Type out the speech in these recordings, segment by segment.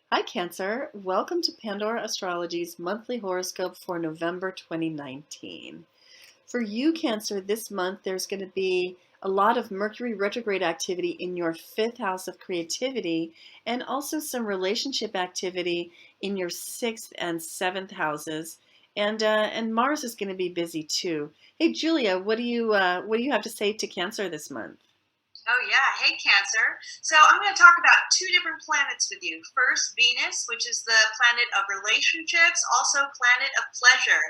Hi, Cancer. Welcome to Pandora Astrology's monthly horoscope for November 2019. For you, Cancer, this month there's going to be a lot of Mercury retrograde activity in your fifth house of creativity and also some relationship activity in your sixth and seventh houses. And Mars is going to be busy too. Hey, Julia, what do you have to say to Cancer this month? Oh, yeah. Hey, Cancer. So I'm going to talk about two different planets with you. First, Venus, which is the planet of relationships, also planet of pleasure.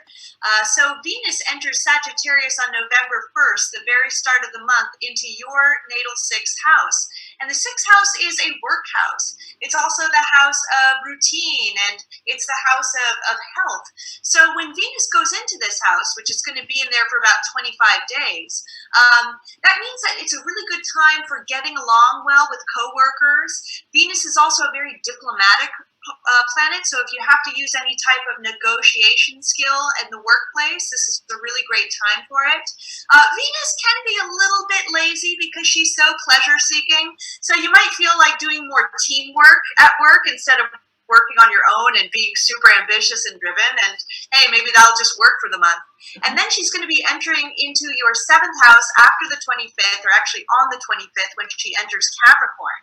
So Venus enters Sagittarius on November 1st, the very start of the month, into your natal sixth house. And the sixth house is a work house. It's also the house of routine, and it's the house of health. So when Venus goes into this house, which is going to be in there for about 25 days, that means that it's a really good time for getting along well with coworkers. Venus is also a very diplomatic planet, so if you have to use any type of negotiation skill in the workplace, this is a really great time for it. Venus can be a little bit lazy because she's so pleasure seeking, so you might feel like doing more teamwork at work instead of working on your own and being super ambitious and driven. And hey, maybe that'll just work for the month. And then she's going to be entering into your seventh house after the 25th, or actually on the 25th when she enters Capricorn.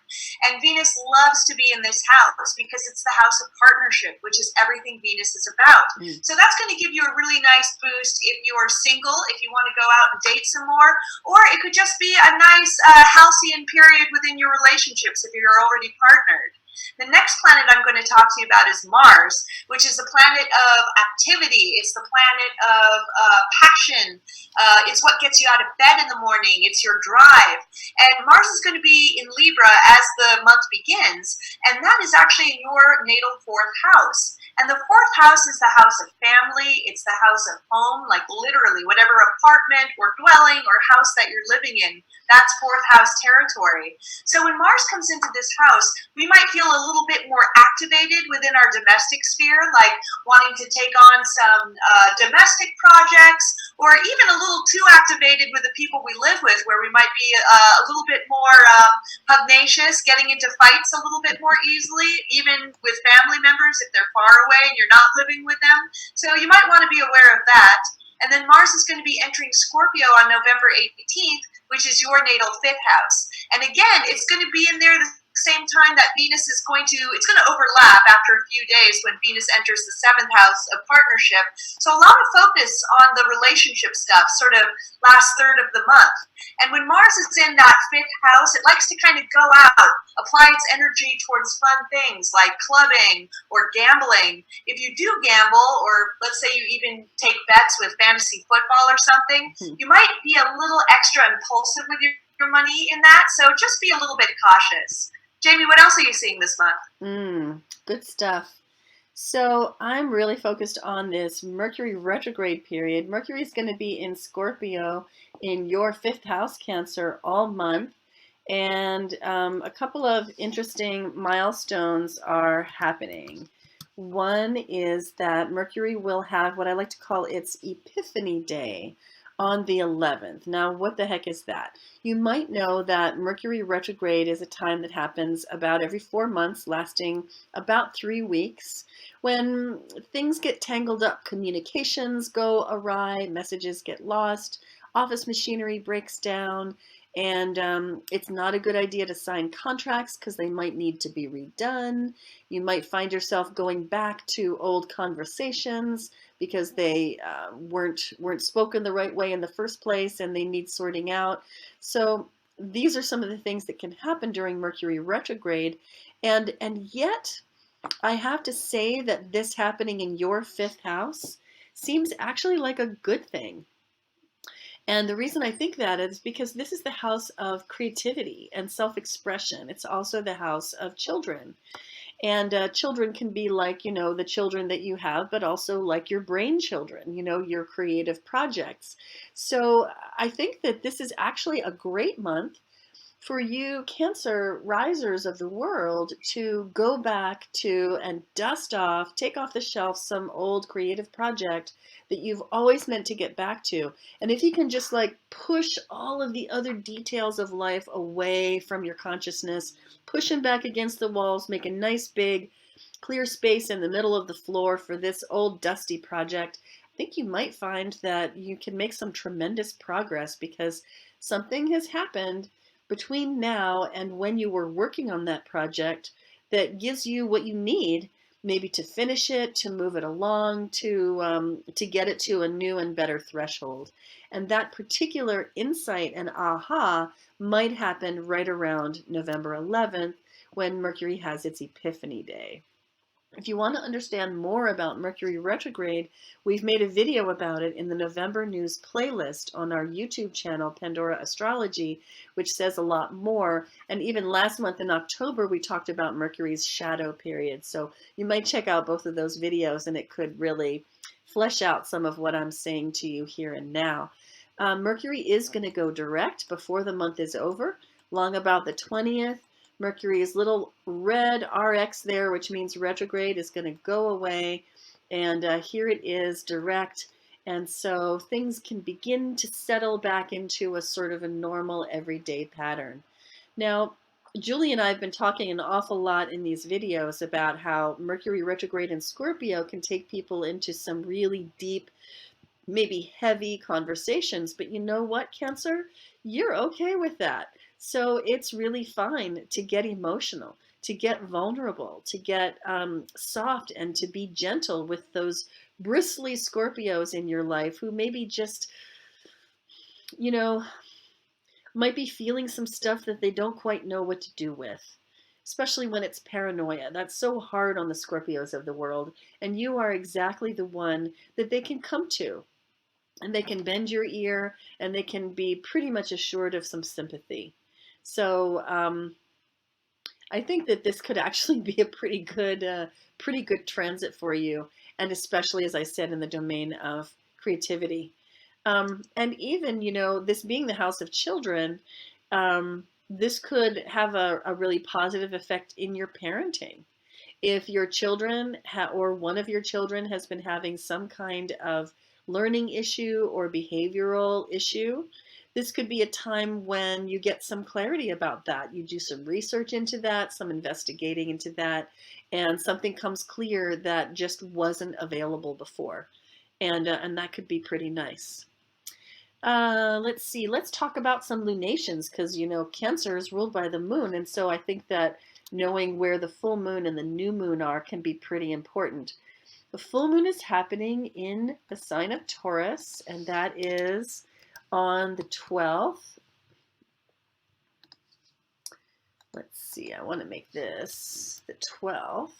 And Venus loves to be in this house because it's the house of partnership, which is everything Venus is about. So that's going to give you a really nice boost if you're single, if you want to go out and date some more, or it could just be a nice halcyon period within your relationships if you're already partnered. The next planet I'm going to talk to you about is Mars, which is the planet of activity. It's the planet of passion. It's what gets you out of bed in the morning. It's your drive. And Mars is going to be in Libra as the month begins, and that is actually in your natal fourth house. And the fourth house is the house of family. It's the house of home, like literally whatever apartment or dwelling or house that you're living in. That's fourth house territory. So when Mars comes into this house, we might feel a little bit more activated within our domestic sphere, like wanting to take on some domestic projects, or even a little too activated with the people we live with, where we might be a little bit more pugnacious, getting into fights a little bit more easily, even with family members if they're far away and you're not living with them. So you might want to be aware of that. And then Mars is going to be entering Scorpio on November 18th, which is your natal fifth house. And again, it's going to be in there the same time that Venus is it's going to overlap after a few days when Venus enters the seventh house of partnership. So a lot of focus on the relationship stuff, sort of last third of the month. And when Mars is in that fifth house, it likes to kind of go out, apply its energy towards fun things like clubbing or gambling. If you do gamble, or let's say you even take bets with fantasy football or something, you might be a little extra impulsive with your money in that. So just be a little bit cautious. Jamie, what else are you seeing this month? Good stuff. So I'm really focused on this Mercury retrograde period. Mercury is going to be in Scorpio in your fifth house, Cancer, all month. And a couple of interesting milestones are happening. One is that Mercury will have what I like to call its Epiphany Day on the 11th. Now, what the heck is that? You might know that Mercury retrograde is a time that happens about every 4 months, lasting about 3 weeks, when things get tangled up, communications go awry, messages get lost, office machinery breaks down, and it's not a good idea to sign contracts because they might need to be redone. You might find yourself going back to old conversations because they weren't spoken the right way in the first place and they need sorting out. So these are some of the things that can happen during Mercury retrograde. And yet I have to say that this happening in your fifth house seems actually like a good thing. And the reason I think that is because this is the house of creativity and self-expression. It's also the house of children. And children can be like, the children that you have, but also like your brain children, your creative projects. So I think that this is actually a great month for you Cancer risers of the world to go back to and dust off, take off the shelf some old creative project that you've always meant to get back to. And if you can just like push all of the other details of life away from your consciousness, push them back against the walls, make a nice big clear space in the middle of the floor for this old dusty project, I think you might find that you can make some tremendous progress because something has happened between now and when you were working on that project that gives you what you need, maybe to finish it, to move it along, to get it to a new and better threshold. And that particular insight and aha might happen right around November 11th when Mercury has its Epiphany Day. If you want to understand more about Mercury retrograde, we've made a video about it in the November news playlist on our YouTube channel, Pandora Astrology, which says a lot more. And even last month in October, we talked about Mercury's shadow period. So you might check out both of those videos and it could really flesh out some of what I'm saying to you here and now. Mercury is going to go direct before the month is over, long about the 20th. Mercury's little red RX there, which means retrograde, is going to go away. And here it is direct. And so things can begin to settle back into a sort of a normal everyday pattern. Now, Julie and I have been talking an awful lot in these videos about how Mercury retrograde in Scorpio can take people into some really deep, maybe heavy conversations. But you know what, Cancer? You're okay with that. So it's really fine to get emotional, to get vulnerable, to get soft, and to be gentle with those bristly Scorpios in your life who maybe just, you know, might be feeling some stuff that they don't quite know what to do with, especially when it's paranoia. That's so hard on the Scorpios of the world. And you are exactly the one that they can come to. And they can bend your ear and they can be pretty much assured of some sympathy. So I think that this could actually be a pretty good transit for you, and especially, as I said, in the domain of creativity. And even, this being the house of children, this could have a really positive effect in your parenting. If your children or one of your children has been having some kind of learning issue or behavioral issue, this could be a time when you get some clarity about that. You do some research into that, some investigating into that, and something comes clear that just wasn't available before. And that could be pretty nice. Let's see. Let's talk about some lunations because, Cancer is ruled by the moon. And so I think that knowing where the full moon and the new moon are can be pretty important. The full moon is happening in the sign of Taurus, and that is on the 12th. Let's see, I want to make this the 12th.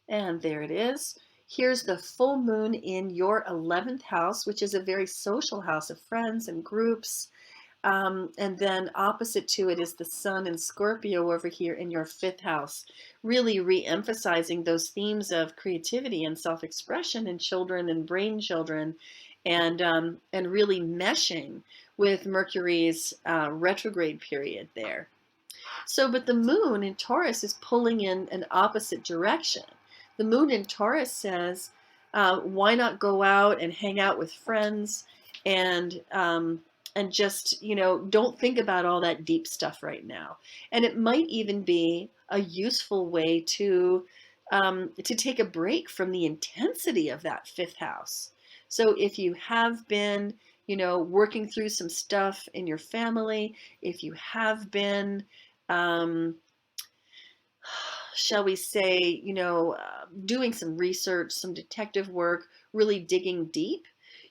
And there it is. Here's the full moon in your 11th house, which is a very social house of friends and groups. And then opposite to it is the sun in Scorpio over here in your 5th house, really re-emphasizing those themes of creativity and self-expression in children and brain children, and really meshing with Mercury's retrograde period there. So, but the moon in Taurus is pulling in an opposite direction. The moon in Taurus says, why not go out and hang out with friends and just, don't think about all that deep stuff right now. And it might even be a useful way to take a break from the intensity of that 5th house. So if you have been, working through some stuff in your family, if you have been, shall we say, doing some research, some detective work, really digging deep,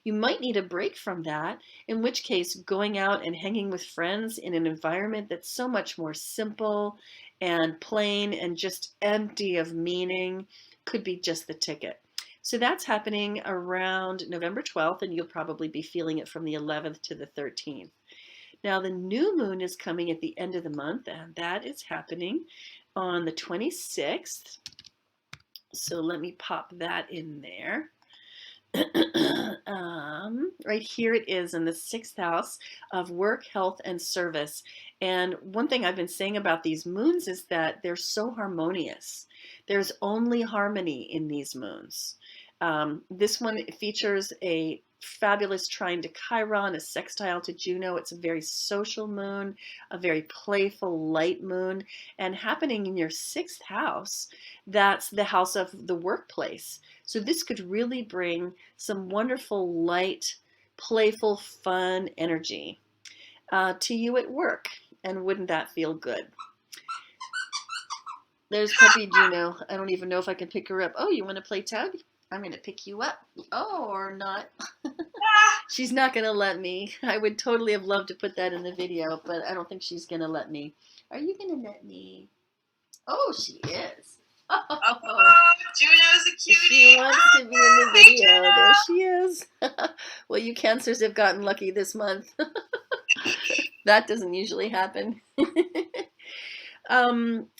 you might need a break from that, in which case going out and hanging with friends in an environment that's so much more simple and plain and just empty of meaning could be just the ticket. So that's happening around November 12th, and you'll probably be feeling it from the 11th to the 13th. Now the new moon is coming at the end of the month, and that is happening on the 26th. So let me pop that in there. Right here it is in the 6th house of work, health, and service. And one thing I've been saying about these moons is that they're so harmonious. There's only harmony in these moons. This one features a fabulous trine to Chiron, a sextile to Juno. It's a very social moon, a very playful, light moon, and happening in your 6th house. That's the house of the workplace. So this could really bring some wonderful, light, playful, fun energy to you at work. And wouldn't that feel good? There's puppy Juno. I don't even know if I can pick her up. Oh, you want to play tug? I'm going to pick you up. Oh, or not. She's not going to let me. I would totally have loved to put that in the video, but I don't think she's going to let me. Are you going to let me? Oh, she is. Oh, Juno's a cutie. She wants to be in the video. There she is. Well, you Cancers have gotten lucky this month. That doesn't usually happen.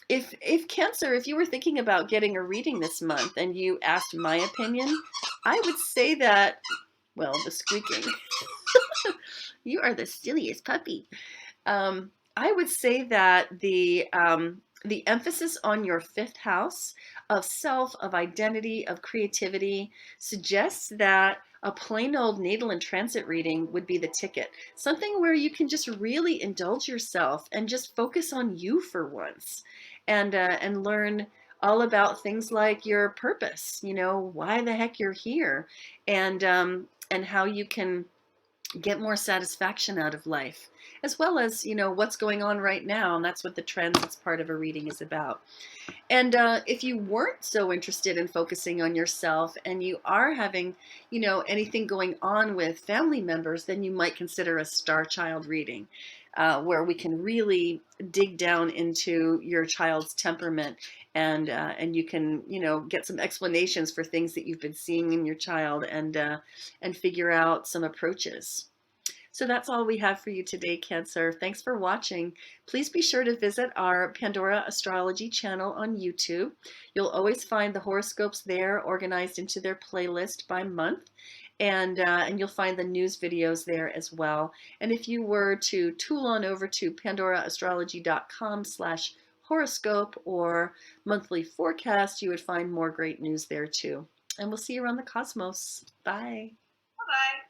If Cancer, if you were thinking about getting a reading this month and you asked my opinion, I would say that, well, the squeaking. You are the silliest puppy. I would say that the emphasis on your 5th house of self, of identity, of creativity suggests that a plain old natal and transit reading would be the ticket. Something where you can just really indulge yourself and just focus on you for once, and learn all about things like your purpose. You know, why the heck you're here, and how you can get more satisfaction out of life, as well as, you know, what's going on right now. And that's what the transits part of a reading is about. And if you weren't so interested in focusing on yourself and you are having, you know, anything going on with family members, then you might consider a star child reading, where we can really dig down into your child's temperament, and you can, you know, get some explanations for things that you've been seeing in your child, and figure out some approaches. So that's all we have for you today, Cancer. Thanks for watching. Please be sure to visit our Pandora Astrology channel on YouTube. You'll always find the horoscopes there, organized into their playlist by month. And you'll find the news videos there as well. And if you were to tool on over to pandoraastrology.com/horoscope or monthly forecast, you would find more great news there too. And we'll see you around the cosmos. Bye. Bye-bye.